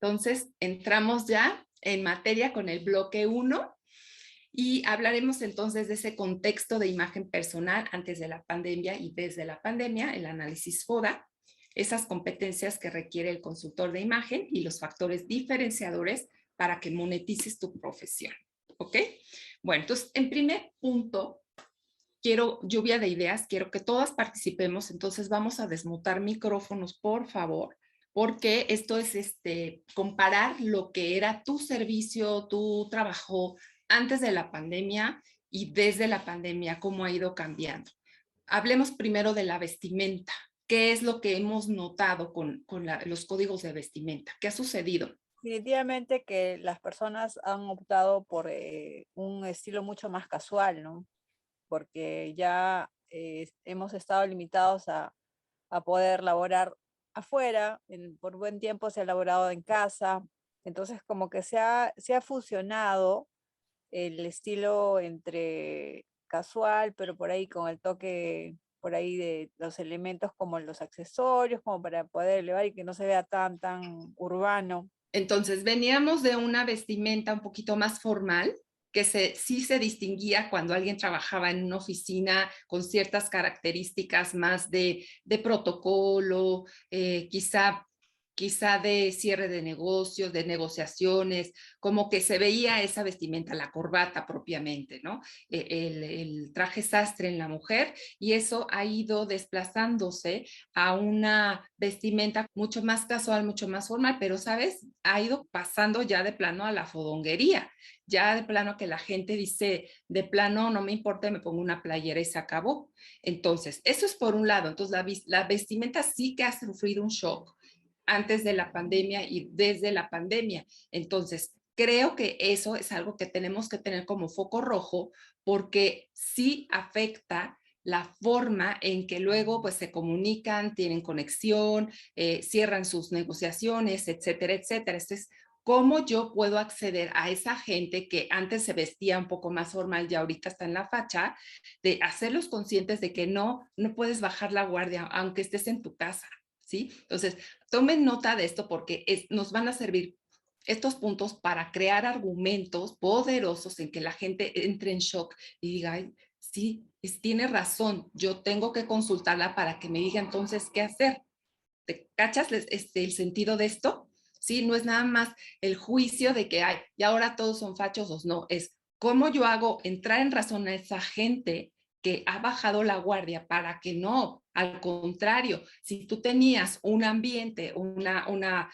entonces entramos ya en materia con el bloque 1 y hablaremos entonces de ese contexto de imagen personal antes de la pandemia y desde la pandemia, el análisis FODA, esas competencias que requiere el consultor de imagen y los factores diferenciadores para que monetices tu profesión. ¿Ok? Bueno, entonces, en primer punto, quiero lluvia de ideas, quiero que todas participemos, entonces vamos a desmutar micrófonos, por favor, porque esto es comparar lo que era tu servicio, tu trabajo antes de la pandemia y desde la pandemia, cómo ha ido cambiando. Hablemos primero de la vestimenta. ¿Qué es lo que hemos notado con los códigos de vestimenta? ¿Qué ha sucedido? Definitivamente que las personas han optado por un estilo mucho más casual, ¿no? Porque ya hemos estado limitados a poder laborar afuera, por buen tiempo se ha laborado en casa, entonces como que se ha fusionado el estilo entre casual, pero por ahí con el toque, por ahí de los elementos como los accesorios, como para poder elevar y que no se vea tan urbano. Entonces, veníamos de una vestimenta un poquito más formal, que sí se distinguía cuando alguien trabajaba en una oficina con ciertas características más de protocolo, quizá de cierre de negocios, de negociaciones, como que se veía esa vestimenta, la corbata propiamente, ¿no? El traje sastre en la mujer, y eso ha ido desplazándose a una vestimenta mucho más casual, mucho más formal, pero, ¿sabes? Ha ido pasando ya de plano a la fodonguería, ya de plano que la gente dice, de plano, no me importa, me pongo una playera y se acabó. Entonces, eso es por un lado. Entonces, la vestimenta sí que ha sufrido un shock antes de la pandemia y desde la pandemia. Entonces, creo que eso es algo que tenemos que tener como foco rojo porque sí afecta la forma en que luego pues se comunican, tienen conexión, cierran sus negociaciones, etcétera, etcétera. Entonces, ¿cómo yo puedo acceder a esa gente que antes se vestía un poco más formal y ahorita está en la facha, de hacerlos conscientes de que no puedes bajar la guardia aunque estés en tu casa? ¿Sí? Entonces, tomen nota de esto porque nos van a servir estos puntos para crear argumentos poderosos en que la gente entre en shock y diga, ay, sí, tiene razón, yo tengo que consultarla para que me diga entonces qué hacer. ¿Te cachas el sentido de esto? Sí, no es nada más el juicio de que, ay, y ahora todos son fachosos, no, es cómo yo hago entrar en razón a esa gente que ha bajado la guardia para que no, al contrario, si tú tenías un ambiente, una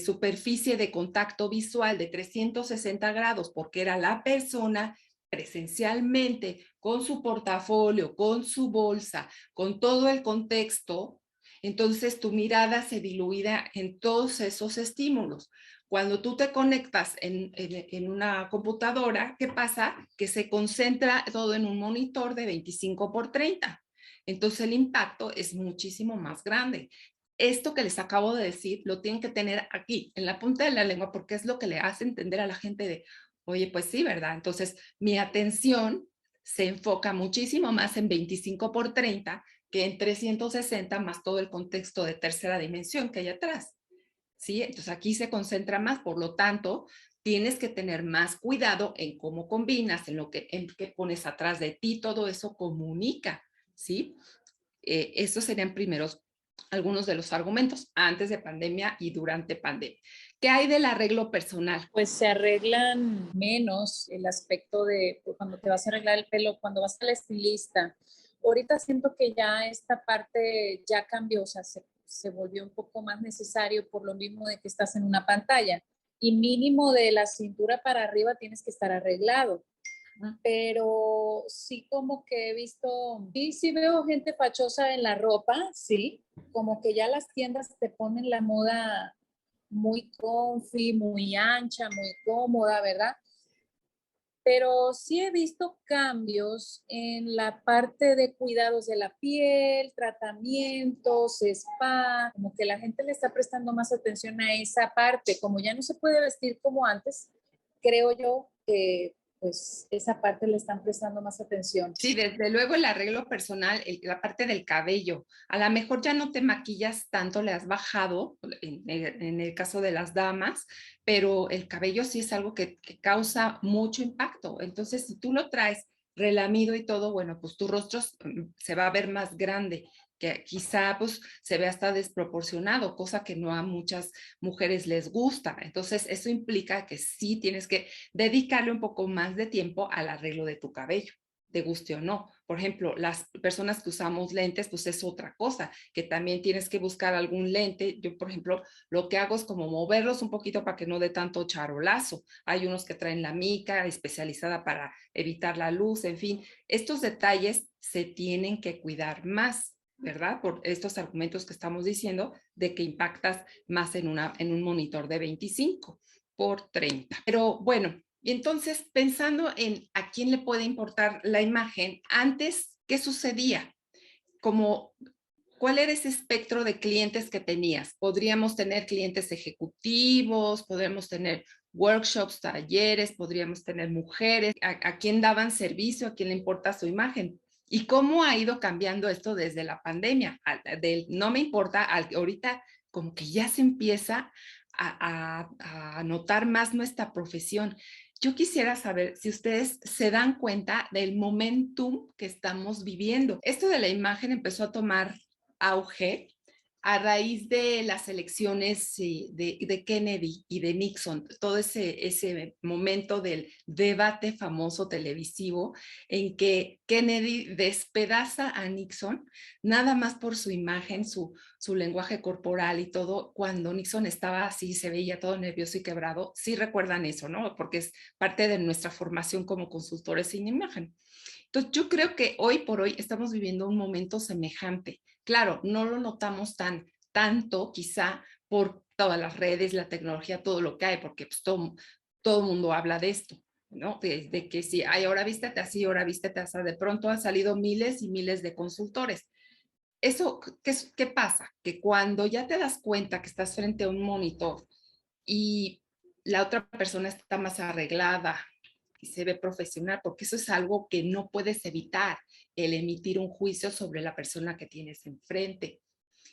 superficie de contacto visual de 360 grados, porque era la persona presencialmente, con su portafolio, con su bolsa, con todo el contexto, entonces tu mirada se diluirá en todos esos estímulos. Cuando tú te conectas en una computadora, ¿qué pasa? Que se concentra todo en un monitor de 25 por 30. Entonces el impacto es muchísimo más grande. Esto que les acabo de decir lo tienen que tener aquí, en la punta de la lengua, porque es lo que le hace entender a la gente de, oye, pues sí, ¿verdad? Entonces mi atención se enfoca muchísimo más en 25 por 30 que en 360 más todo el contexto de tercera dimensión que hay atrás. ¿Sí? Entonces aquí se concentra más, por lo tanto, tienes que tener más cuidado en cómo combinas, en qué pones atrás de ti, todo eso comunica, ¿sí? Esos serían primeros algunos de los argumentos antes de pandemia y durante pandemia. ¿Qué hay del arreglo personal? Pues se arreglan menos el aspecto de pues, cuando te vas a arreglar el pelo, cuando vas al estilista. Ahorita siento que ya esta parte ya cambió, o sea, se volvió un poco más necesario por lo mismo de que estás en una pantalla y mínimo de la cintura para arriba tienes que estar arreglado. Pero sí como que he visto, sí veo gente fachosa en la ropa, sí, como que ya las tiendas te ponen la moda muy comfy, muy ancha, muy cómoda, ¿verdad? Pero sí he visto cambios en la parte de cuidados de la piel, tratamientos, spa, como que la gente le está prestando más atención a esa parte, como ya no se puede vestir como antes, creo yo que pues esa parte le están prestando más atención. Sí, desde luego el arreglo personal, la parte del cabello. A lo mejor ya no te maquillas tanto, le has bajado en el caso de las damas, pero el cabello sí es algo que causa mucho impacto. Entonces, si tú lo traes relamido y todo, bueno, pues tu rostro se va a ver más grande, que quizá pues se ve hasta desproporcionado, cosa que no a muchas mujeres les gusta. Entonces, eso implica que sí tienes que dedicarle un poco más de tiempo al arreglo de tu cabello, te guste o no. Por ejemplo, las personas que usamos lentes, pues es otra cosa, que también tienes que buscar algún lente. Yo, por ejemplo, lo que hago es como moverlos un poquito para que no dé tanto charolazo. Hay unos que traen la mica especializada para evitar la luz, en fin. Estos detalles se tienen que cuidar más, ¿verdad? Por estos argumentos que estamos diciendo de que impactas más en un monitor de 25 por 30. Pero bueno, y entonces pensando en a quién le puede importar la imagen, antes, ¿qué sucedía? Como, ¿cuál era ese espectro de clientes que tenías? Podríamos tener clientes ejecutivos, podríamos tener workshops, talleres, podríamos tener mujeres, a quién daban servicio, a quién le importa su imagen. ¿Y cómo ha ido cambiando esto desde la pandemia? Del no me importa, al ahorita como que ya se empieza a notar más nuestra profesión. Yo quisiera saber si ustedes se dan cuenta del momentum que estamos viviendo. Esto de la imagen empezó a tomar auge a raíz de las elecciones de Kennedy y de Nixon, todo ese momento del debate famoso televisivo en que Kennedy despedaza a Nixon nada más por su imagen, su lenguaje corporal y todo, cuando Nixon estaba así, se veía todo nervioso y quebrado. Sí recuerdan eso, ¿no? Porque es parte de nuestra formación como consultores en imagen. Entonces, yo creo que hoy por hoy estamos viviendo un momento semejante. Claro, no lo notamos tanto quizá por todas las redes, la tecnología, todo lo que hay, porque pues, todo el mundo habla de esto, ¿no? De que si hay ahora vístete así, ahora vístete así. De pronto han salido miles y miles de consultores. Eso, ¿qué pasa? Que cuando ya te das cuenta que estás frente a un monitor y la otra persona está más arreglada y se ve profesional, porque eso es algo que no puedes evitar, el emitir un juicio sobre la persona que tienes enfrente.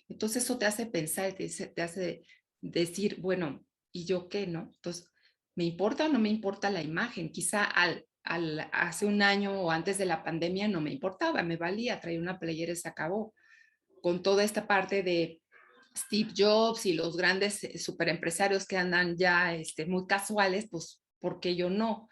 Entonces eso te hace pensar, te hace decir, bueno, ¿y yo qué, no? Entonces, ¿me importa o no me importa la imagen? Quizá hace un año o antes de la pandemia no me importaba, me valía, traía una playera y se acabó. Con toda esta parte de Steve Jobs y los grandes superempresarios que andan ya muy casuales, pues, ¿por qué yo no?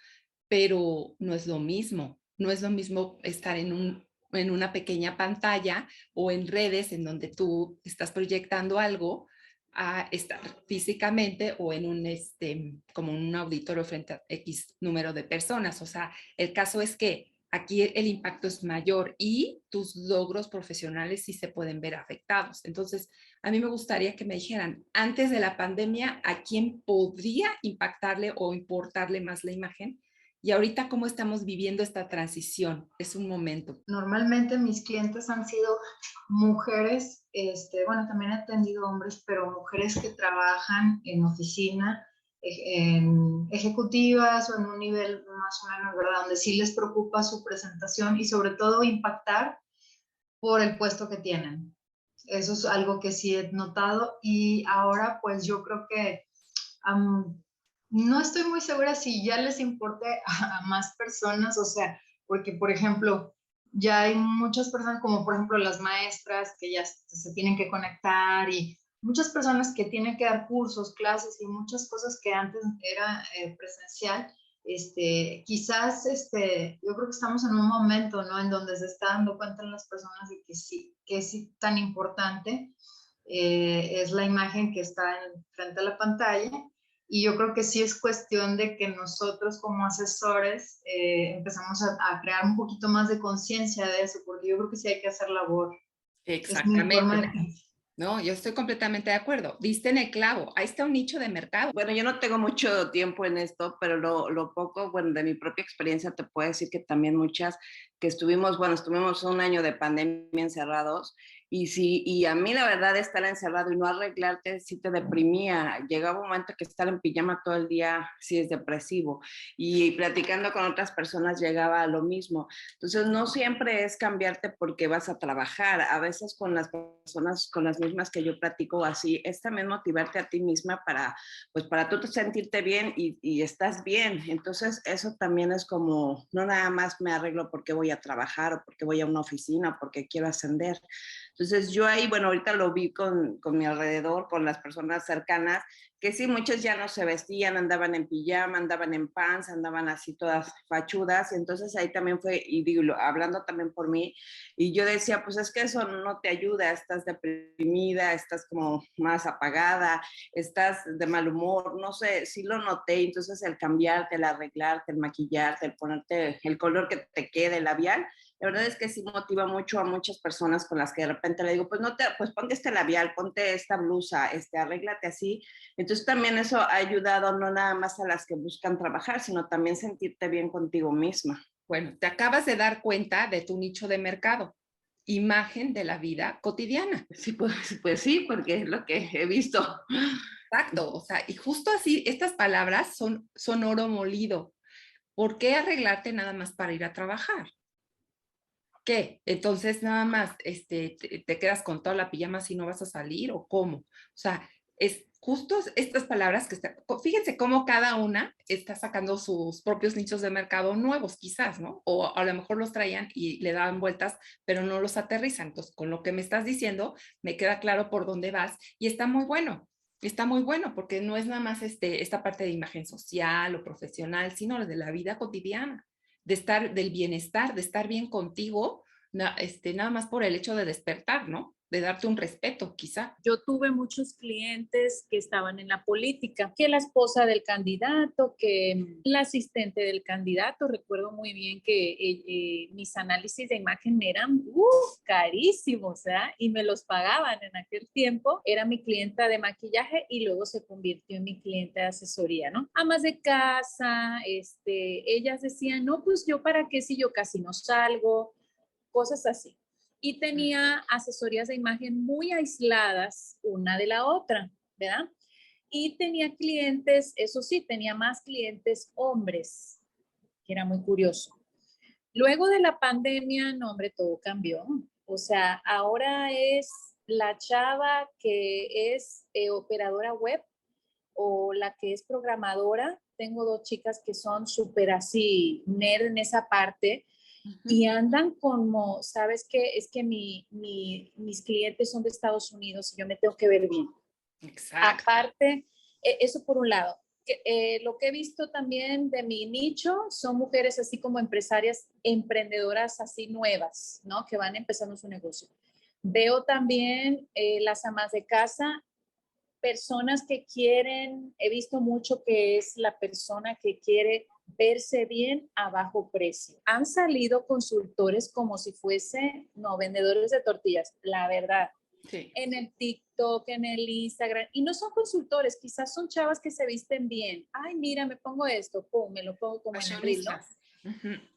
Pero no es lo mismo. No es lo mismo estar en una pequeña pantalla o en redes en donde tú estás proyectando algo a estar físicamente o en como un auditorio frente a X número de personas. O sea, el caso es que aquí el impacto es mayor y tus logros profesionales sí se pueden ver afectados. Entonces, a mí me gustaría que me dijeran, antes de la pandemia, ¿a quién podría impactarle o importarle más la imagen? Y ahorita, ¿cómo estamos viviendo esta transición? Es un momento. Normalmente mis clientes han sido mujeres, bueno, también he atendido hombres, pero mujeres que trabajan en oficina, en ejecutivas o en un nivel más o menos, ¿verdad? Donde sí les preocupa su presentación y sobre todo impactar por el puesto que tienen. Eso es algo que sí he notado y ahora pues yo creo que no estoy muy segura si ya les importe a más personas, o sea, porque por ejemplo, ya hay muchas personas, como por ejemplo las maestras que ya se tienen que conectar y muchas personas que tienen que dar cursos, clases y muchas cosas que antes era presencial. Quizás yo creo que estamos en un momento, ¿no? En donde se está dando cuenta las personas de que es tan importante es la imagen que está frente a la pantalla. Y yo creo que sí es cuestión de que nosotros como asesores empezamos a crear un poquito más de conciencia de eso, porque yo creo que sí hay que hacer labor. Exactamente. No, yo estoy completamente de acuerdo. Diste en el clavo. Ahí está un nicho de mercado. Bueno, yo no tengo mucho tiempo en esto, pero lo poco, bueno, de mi propia experiencia te puedo decir que también muchas que estuvimos un año de pandemia encerrados Y sí, y a mí la verdad estar encerrado y no arreglarte sí te deprimía. Llegaba un momento que estar en pijama todo el día sí es depresivo. Y platicando con otras personas llegaba a lo mismo. Entonces no siempre es cambiarte porque vas a trabajar. A veces con las personas, con las mismas que yo platico así, es también motivarte a ti misma para, pues para tú sentirte bien y estás bien. Entonces eso también es como, no nada más me arreglo porque voy a trabajar o porque voy a una oficina o porque quiero ascender. Entonces yo ahí, bueno, ahorita lo vi con mi alrededor, con las personas cercanas, que sí, muchos ya no se vestían, andaban en pijama, andaban en pants, andaban así todas fachudas, y entonces ahí también fue, y digo, hablando también por mí, y yo decía, pues es que eso no te ayuda, estás deprimida, estás como más apagada, estás de mal humor, no sé, sí lo noté, entonces el cambiarte, el arreglarte, el maquillarte, el ponerte el color que te quede, el labial, la verdad es que sí motiva mucho a muchas personas con las que de repente le digo, pues no te, pues ponte este labial, ponte esta blusa, arréglate así. Entonces también eso ha ayudado no nada más a las que buscan trabajar, sino también sentirte bien contigo misma. Bueno, te acabas de dar cuenta de tu nicho de mercado, imagen de la vida cotidiana. Sí, pues sí, porque es lo que he visto. Exacto, o sea, y justo así, estas palabras son oro molido. ¿Por qué arreglarte nada más para ir a trabajar? ¿Qué? Entonces nada más te quedas con toda la pijama si no vas a salir o cómo. O sea, es justo estas palabras que fíjense cómo cada una está sacando sus propios nichos de mercado nuevos, quizás, ¿no? O a lo mejor los traían y le daban vueltas, pero no los aterrizan. Entonces, con lo que me estás diciendo, me queda claro por dónde vas y está muy bueno. Está muy bueno porque no es nada más esta parte de imagen social o profesional, sino de la vida cotidiana, de estar, del bienestar, de estar bien contigo, nada más por el hecho de despertar, ¿no? De darte un respeto, quizá. Yo tuve muchos clientes que estaban en la política, que la esposa del candidato, que la asistente del candidato. Recuerdo muy bien que mis análisis de imagen eran carísimos, ¿eh? Y me los pagaban en aquel tiempo. Era mi clienta de maquillaje y luego se convirtió en mi cliente de asesoría, ¿no? Amas de casa, ellas decían, no, pues yo para qué si yo casi no salgo, cosas así. Y tenía asesorías de imagen muy aisladas una de la otra, ¿verdad? Y tenía clientes, eso sí, tenía más clientes hombres, que era muy curioso. Luego de la pandemia, no, hombre, todo cambió. O sea, ahora es la chava que es operadora web o la que es programadora. Tengo dos chicas que son súper así, nerd en esa parte, y andan como, ¿sabes qué? Es que mis clientes son de Estados Unidos y yo me tengo que ver bien. Exacto. Aparte, eso por un lado. Lo que he visto también de mi nicho son mujeres así como empresarias, emprendedoras así nuevas, ¿no? Que van empezando su negocio. Veo también las amas de casa, personas que quieren, he visto mucho que es la persona que quiere verse bien a bajo precio. Han salido consultores como si fuese, no, vendedores de tortillas, la verdad. Sí. En el TikTok, en el Instagram, y no son consultores, quizás son chavas que se visten bien. Ay, mira, me pongo esto, pum, me lo pongo como en el reel,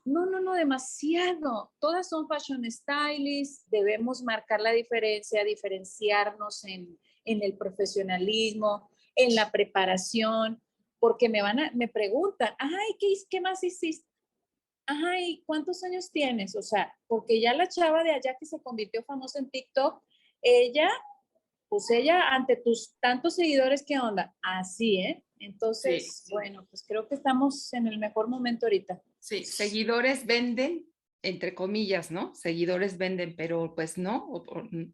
¿no? No, demasiado. Todas son fashion stylists, debemos marcar la diferencia, diferenciarnos en el profesionalismo, en la preparación, porque me preguntan, ay, ¿qué más hiciste? Ay, ¿cuántos años tienes? O sea, porque ya la chava de allá que se convirtió famosa en TikTok, ella, pues ella ante tus tantos seguidores, ¿qué onda? Así, ¿eh? Entonces, Sí. bueno, pues creo que estamos en el mejor momento ahorita. Sí, seguidores venden, entre comillas, ¿no? Seguidores venden, pero pues no,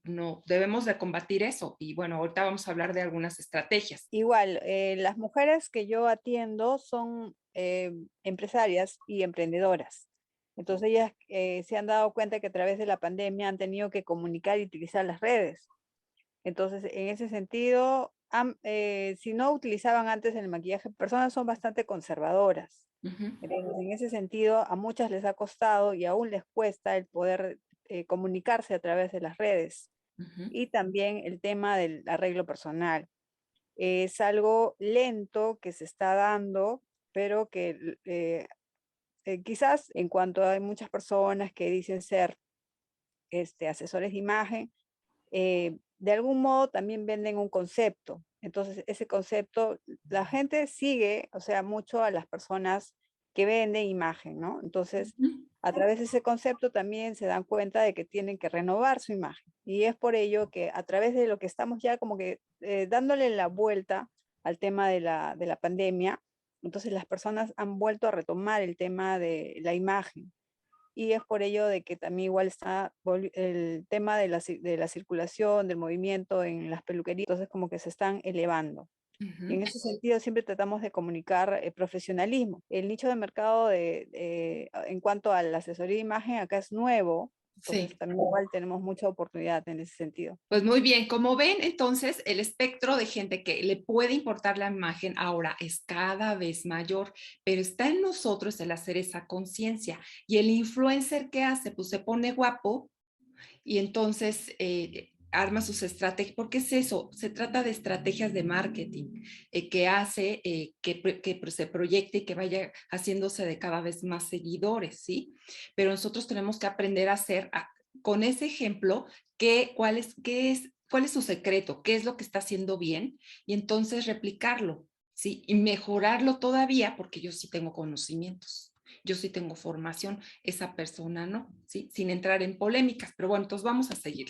no, debemos de combatir eso. Y bueno, ahorita vamos a hablar de algunas estrategias. Igual, las mujeres que yo atiendo son empresarias y emprendedoras. Entonces ellas se han dado cuenta que a través de la pandemia han tenido que comunicar y utilizar las redes. Entonces, en ese sentido, si no utilizaban antes el maquillaje, personas son bastante conservadoras. Entonces, en ese sentido, a muchas les ha costado y aún les cuesta el poder comunicarse a través de las redes. Y también el tema del arreglo personal. Es algo lento que se está dando, pero que quizás en cuanto hay muchas personas que dicen ser asesores de imagen, de algún modo también venden un concepto. Entonces, ese concepto, la gente sigue, o sea, mucho a las personas que venden imagen, ¿no? Entonces, Ujú. a través de ese concepto también se dan cuenta de que tienen que renovar su imagen. Y es por ello que a través de lo que estamos ya como que dándole la vuelta al tema de la pandemia, entonces las personas han vuelto a retomar el tema de la imagen. Y es por ello de que también igual está el tema de de la circulación, del movimiento en las peluquerías, entonces como que se están elevando. Y en Ujú. ese sentido siempre tratamos de comunicar profesionalismo. El nicho de mercado en cuanto a la asesoría de imagen acá es nuevo, entonces Sí. también igual tenemos mucha oportunidad en ese sentido. Pues muy bien, como ven, entonces el espectro de gente que le puede importar la imagen ahora es cada vez mayor, pero está en nosotros el hacer esa conciencia. Y el influencer, ¿qué hace? Pues se pone guapo y entonces arma sus estrategias. ¿Por qué es eso? Se trata de estrategias de marketing que hace que se proyecte y que vaya haciéndose de cada vez más seguidores, ¿sí? Pero nosotros tenemos que aprender a hacer con ese ejemplo cuál es su secreto, qué es lo que está haciendo bien y entonces replicarlo, ¿sí? Y mejorarlo todavía porque yo sí tengo conocimientos. Yo sí tengo formación, esa persona no, ¿sí? Sin entrar en polémicas, pero bueno, entonces vamos a seguir.